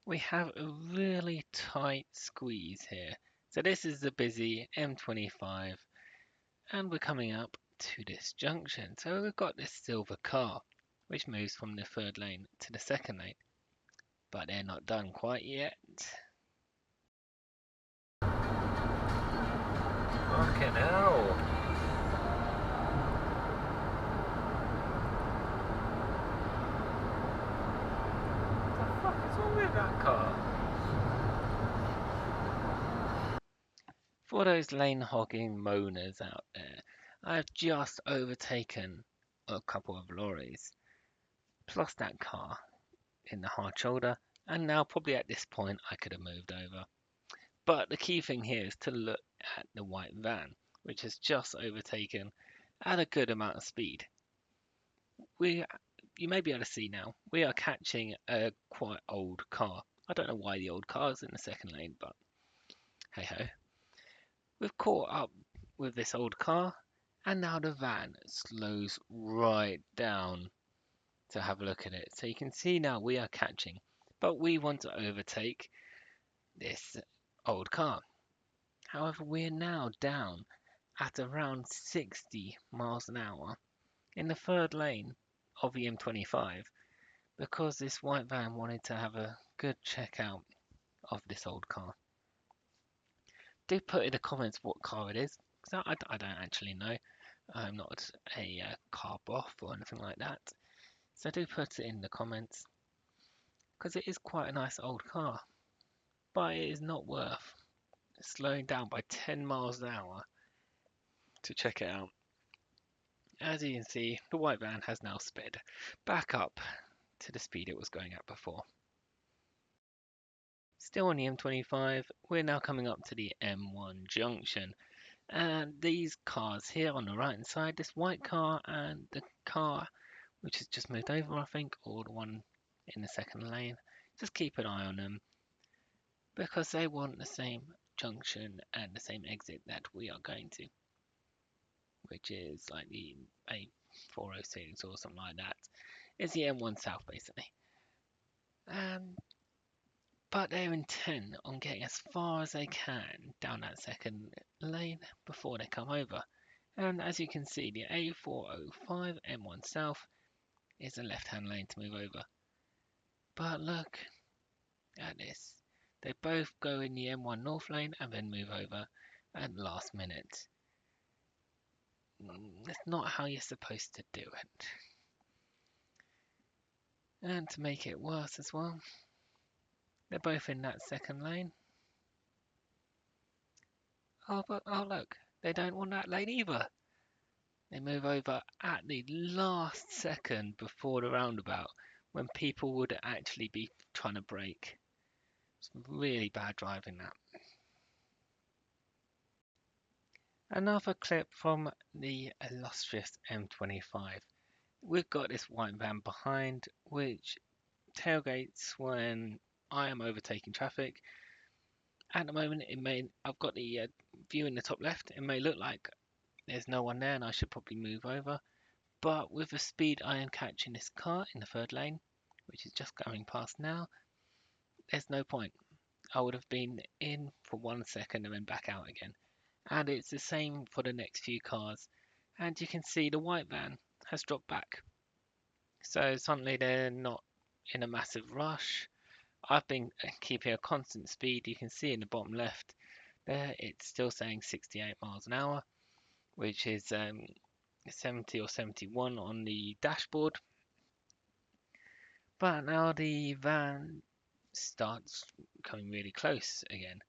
we have a really tight squeeze here. So this is the busy M25 and we're coming up to this junction. So we've got this silver car which moves from the third lane to the second lane, but they're not done quite yet. Fucking hell. What the fuck is wrong with that car? For those lane hogging moaners out there, I've just overtaken a couple of lorries, plus that car in the hard shoulder, and now probably at this point I could have moved over. But the key thing here is to look at the white van, which has just overtaken at a good amount of speed. We, you may be able to see now, we are catching a quite old car. I don't know why the old car is in the second lane, but hey ho. We've caught up with this old car, and now the van slows right down to have a look at it. So you can see now we are catching, but we want to overtake this old car. However, we're now down at around 60 miles an hour in the third lane of the M25 because this white van wanted to have a good check out of this old car. Do put in the comments what car it is, because I don't actually know. I'm not a car buff or anything like that. So do put it in the comments, because it is quite a nice old car, but it is not worth slowing down by 10 miles an hour to check it out. As you can see, the white van has now sped back up to the speed it was going at before. Still on the M25, we're now coming up to the M1 junction. And these cars here on the right hand side, this white car and the car which has just moved over, I think, or the one in the second lane, just keep an eye on them because they want the same junction and the same exit that we are going to, which is like the A406 or something like that. It's the M1 South basically. But they're intent on getting as far as they can down that second lane before they come over. And as you can see, the A405 M1 South is a left-hand lane to move over. But look at this. They both go in the M1 North lane and then move over at last minute. That's not how you're supposed to do it. And to make it worse as well, they're both in that second lane. Oh, but oh look, they don't want that lane either. They move over at the last second before the roundabout when people would actually be trying to brake. It's really bad driving that. Another clip from the illustrious M25. We've got this white van behind which tailgates when I am overtaking traffic. At the moment, I've got the view in the top left. It may look like there's no one there and I should probably move over. But with the speed I am catching this car in the third lane, which is just going past now, there's no point. I would have been in for 1 second and then back out again. And it's the same for the next few cars. And you can see the white van has dropped back. So suddenly they're not in a massive rush. I've been keeping a constant speed. You can see in the bottom left there, it's still saying 68 miles an hour, which is 70 or 71 on the dashboard. But now the van starts coming really close again.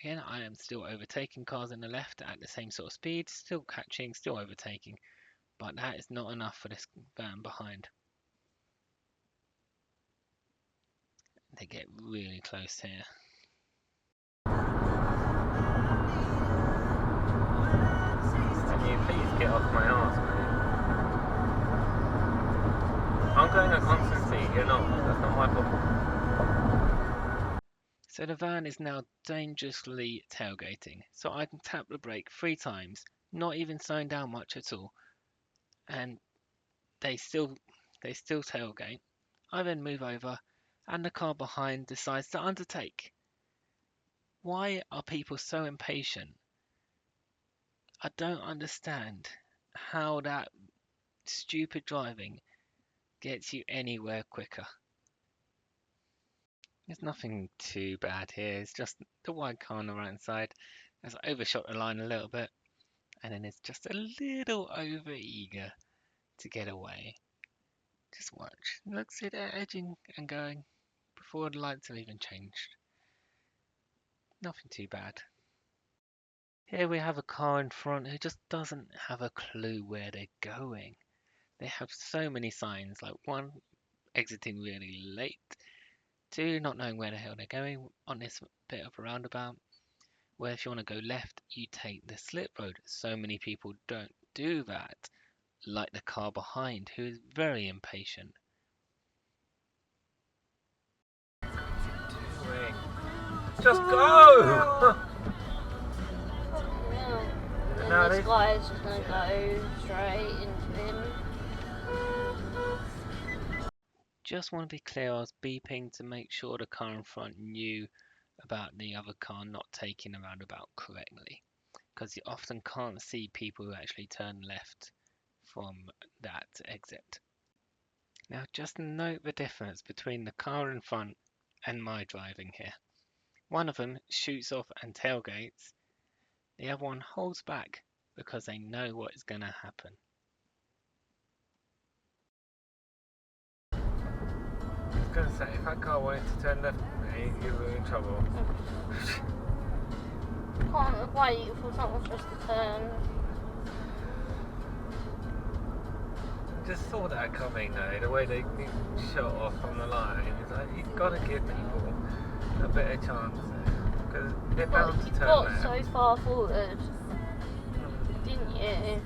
Again, I am still overtaking cars on the left at the same sort of speed, still catching, still overtaking, but that is not enough for this van behind. They get really close here. Can you please get off my arse, mate? I'm going at constant speed, you're not. That's not my problem. So the van is now dangerously tailgating. So I can tap the brake 3 times, not even slowing down much at all. And they still tailgate. I then move over and the car behind decides to undertake. Why are people so impatient? I don't understand how that stupid driving gets you anywhere quicker. There's nothing too bad here. It's just the white car on the right side has overshot the line a little bit, and then it's just a little over eager to get away. Just watch. Look, see they're edging and going before the lights have even changed. Nothing too bad. Here we have a car in front who just doesn't have a clue where they're going. They have so many signs, like one, exiting really late, two, not knowing where the hell they're going on this bit of a roundabout, where if you want to go left, you take the slip road. So many people don't do that, like the car behind, who is very impatient. Just go! And then this guy is just going to go straight into him. Just want to be clear, I was beeping to make sure the car in front knew about the other car not taking the roundabout correctly, because you often can't see people who actually turn left from that exit. Now just note the difference between the car in front and my driving here. One of them shoots off and tailgates, the other one holds back because they know what is going to happen. I was going to say, if that car wanted to turn left at me, you were in trouble. Can't wait for someone just to turn. Just saw that coming though, the way they shot off on the line. It's like, you've got to give people a better chance because they're bound to turn left. You got so far forward, didn't you?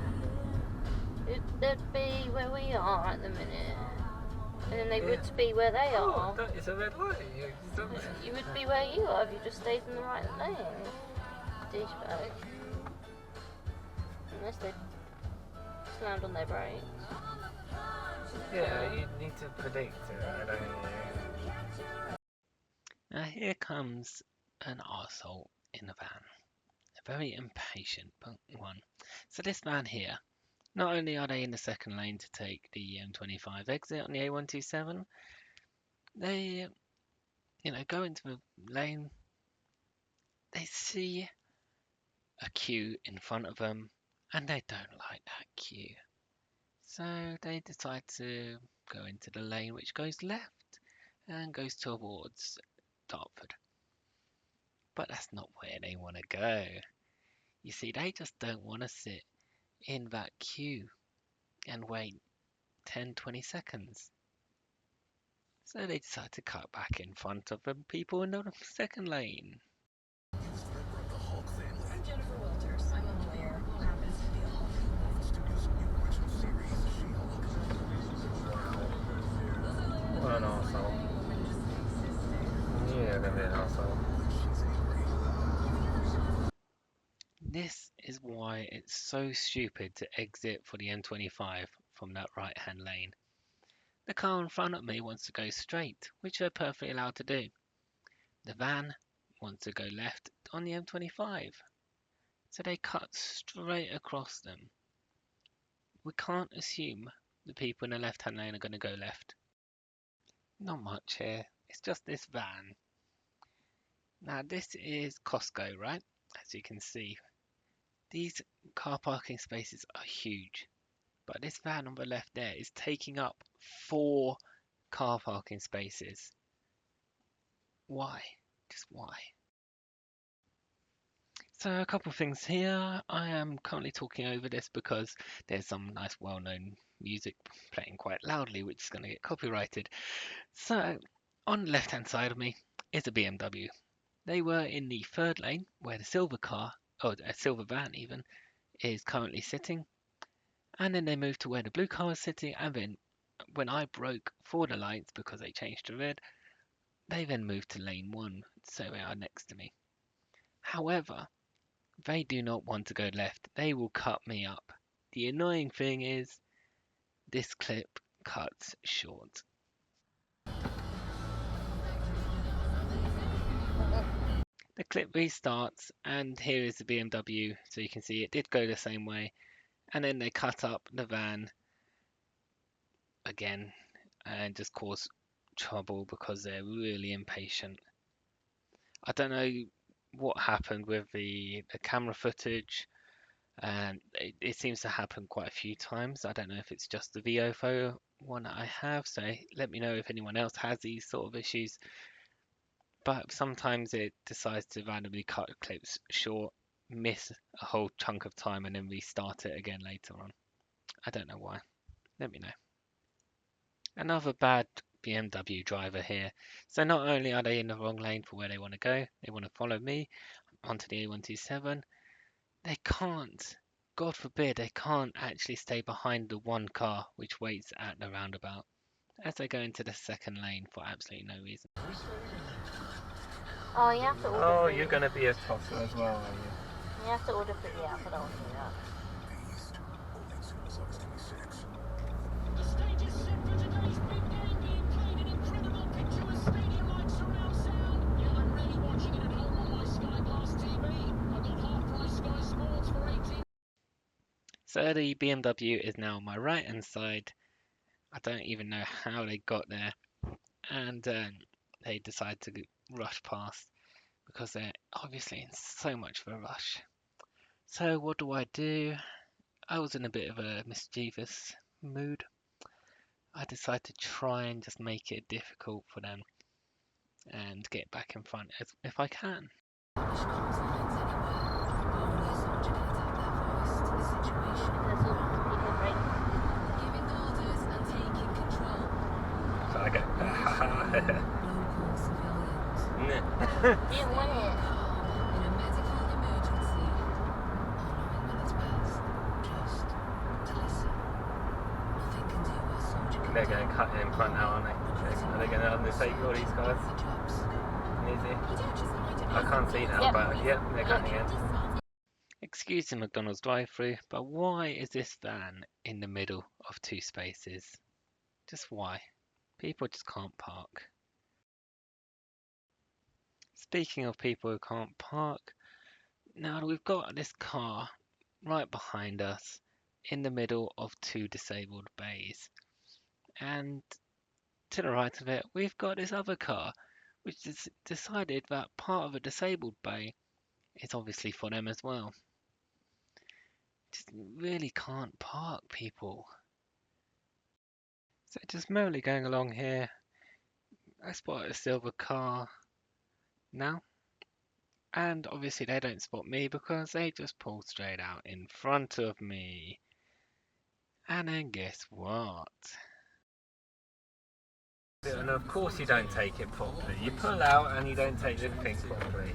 They'd be where we are at the minute, and then they would be where they are. That is a red light. You would be where you are if you just stayed in the right lane. Douchebag. Unless they slammed on their brakes. Yeah, you need to predict it, don't you? Now here comes an arsehole in a van. A very impatient one. So this van here, not only are they in the second lane to take the M25 exit on the A127, they, go into the lane, they see a queue in front of them, and they don't like that queue. So they decide to go into the lane which goes left and goes towards Dartford. But that's not where they want to go. You see, they just don't want to sit in that queue and wait 10-20 seconds. So they decide to cut back in front of the people in the second lane. What an arsehole. Yeah, gonna be an arsehole. This is why it's so stupid to exit for the M25 from that right hand lane. The car in front of me wants to go straight, which they're perfectly allowed to do. The van wants to go left on the M25, so they cut straight across them. We can't assume the people in the left hand lane are going to go left. Not much here, it's just this van. Now this is Costco, right? As you can see, these car parking spaces are huge, but this van on the left there is taking up 4 car parking spaces. Why? Just why? So a couple of things here. I am currently talking over this because there's some nice well-known music playing quite loudly, which is going to get copyrighted. So on the left-hand side of me is a BMW. They were in the third lane where the silver car, or a silver van even, is currently sitting. And then they moved to where the blue car was sitting, and then when I broke for the lights because they changed to red, they then moved to lane 1, so they are next to me. However, they do not want to go left. They will cut me up. The annoying thing is, this clip cuts short. clip restarts, and here is the BMW, so you can see it did go the same way, and then they cut up the van again and just cause trouble because they're really impatient. I don't know what happened with the camera footage, and it seems to happen quite a few times. I don't know if it's just the VOFO one that I have, so let me know if anyone else has these sort of issues. But sometimes it decides to randomly cut clips short, miss a whole chunk of time, and then restart it again later on. I don't know why. Let me know. Another bad BMW driver here. So not only are they in the wrong lane for where they want to go, they want to follow me onto the A127. They can't, God forbid, they can't actually stay behind the one car which waits at the roundabout as they go into the second lane for absolutely no reason. Oh, you have to order Oh, food. you're going to be a tosser as well, are you? You have to order food, yeah, but I'll do that. The stage is set for today's big game, being played in incredible picturesque stadium-like surround sound. Yeah, I'm really watching it at home on my Sky Glass TV. I've got half-price Sky Sports for 18. So the BMW is now on my right hand side. I don't even know how they got there, and they decide to rush past because they're obviously in so much of a rush. So what do? I was in a bit of a mischievous mood. I decided to try and just make it difficult for them and get back in front if I can. So I go, You win it. They're going to cut in front now, aren't they? Are they going to undertake all these guys? Easy. I can't see now, Yep. but yep, they're cutting in. Excuse the McDonald's drive-through, but why is this van in the middle of two spaces? Just why? People just can't park. Speaking of people who can't park, now we've got this car right behind us in the middle of two disabled bays. And to the right of it, we've got this other car, which has decided that part of a disabled bay is obviously for them as well. Just really can't park, people. So just merrily going along here, I spot a silver car now. And obviously they don't spot me because they just pull straight out in front of me. And then guess what? And of course you don't take it properly. You pull out and you don't take the thing properly.